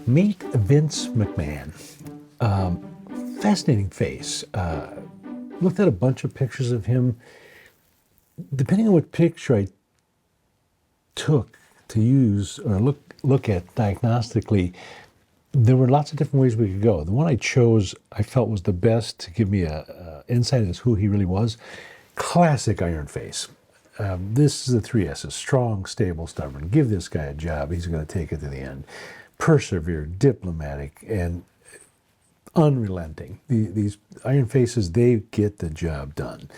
Meet Vince McMahon. Fascinating face. Looked at a bunch of pictures of him. Depending on what picture I took to use or look at diagnostically, there were lots of different ways we could go. The one I chose, I felt was the best to give me a insight into who he really was. Classic iron face. This is the three S's: strong, stable, stubborn. Give this guy a job, he's going to take it to the end. Persevere, diplomatic, and unrelenting. These iron faces, they get the job done.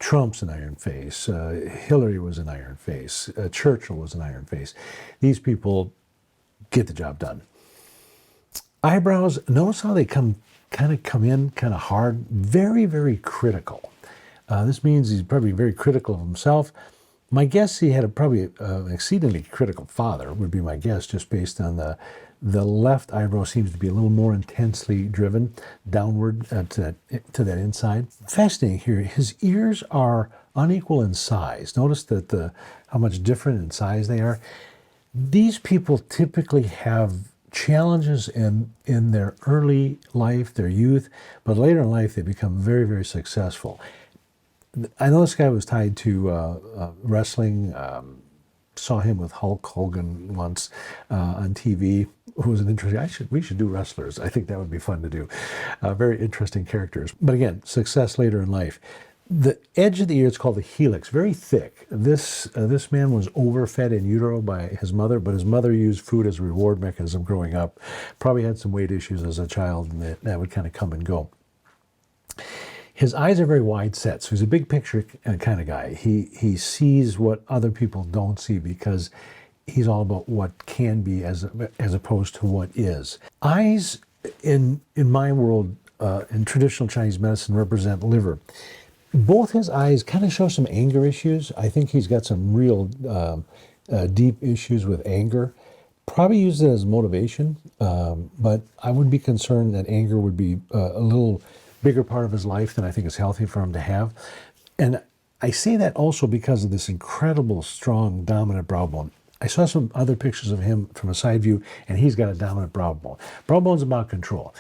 Trump's an iron face. Hillary was an iron face. Churchill was an iron face. These people get the job done. Eyebrows, notice how they come in kind of hard, very, very critical. This means he's probably very critical of himself. My guess, he had probably an exceedingly critical father, would be my guess, just based on the left eyebrow seems to be a little more intensely driven downward to that inside. Fascinating here, his ears are unequal in size. Notice that how much different in size they are. These people typically have challenges in their early life, their youth, but later in life they become very, very successful. I know this guy was tied to wrestling. Saw him with Hulk Hogan once on TV. Who was an interesting. We should do wrestlers. I think that would be fun to do. Very interesting characters. But again, success later in life. The edge of the ear is called the helix. Very thick. This man was overfed in utero by his mother, but his mother used food as a reward mechanism growing up. Probably had some weight issues as a child, and that would kind of come and go. His eyes are very wide set, so he's a big picture kind of guy. He sees what other people don't see because he's all about what can be as opposed to what is. Eyes, in my world, in traditional Chinese medicine, represent liver. Both his eyes kind of show some anger issues. I think he's got some real deep issues with anger. Probably used it as motivation, but I would be concerned that anger would be a little bigger part of his life than I think is healthy for him to have. And I say that also because of this incredible, strong, dominant brow bone. I saw some other pictures of him from a side view, and he's got a dominant brow bone. Brow bone's about control.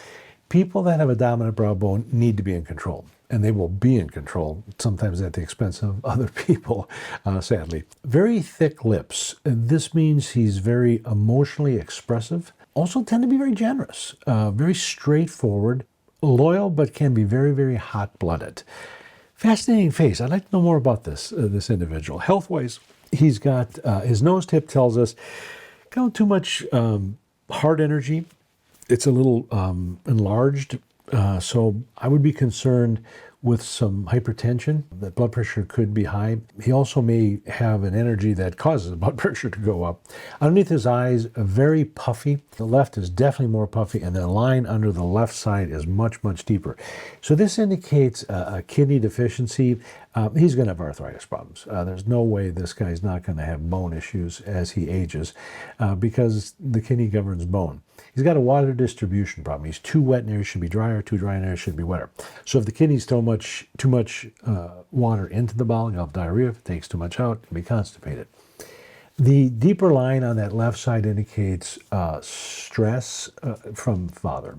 People that have a dominant brow bone need to be in control, and they will be in control, sometimes at the expense of other people, sadly. Very thick lips. This means he's very emotionally expressive. Also tend to be very generous, very straightforward, loyal, but can be very, very hot-blooded. Fascinating face. I'd like to know more about this individual. Health-wise, he's got, his nose tip tells us, got too much heart energy. It's a little enlarged, so I would be concerned with some hypertension. That blood pressure could be high. He also may have an energy that causes the blood pressure to go up. Underneath his eyes, very puffy. The left is definitely more puffy, and the line under the left side is much, much deeper. So this indicates a kidney deficiency. He's going to have arthritis problems. There's no way this guy's not going to have bone issues as he ages because the kidney governs bone. He's got a water distribution problem. He's too wet in areas should be drier, too dry in areas should be wetter. So if the kidneys too much water into the bowel, you'll have diarrhea. If it takes too much out, you'll be constipated. The deeper line on that left side indicates stress from father.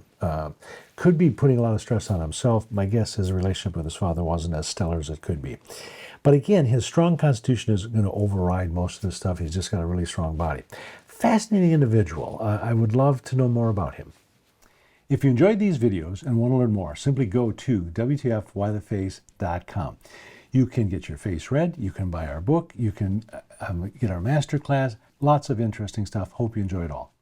Could be putting a lot of stress on himself. My guess his relationship with his father wasn't as stellar as it could be. But again, his strong constitution is going to override most of this stuff. He's just got a really strong body. Fascinating individual. I would love to know more about him. If you enjoyed these videos and want to learn more, simply go to WTFWhyTheFace.com. You can get your face read, you can buy our book, you can get our masterclass, lots of interesting stuff. Hope you enjoy it all.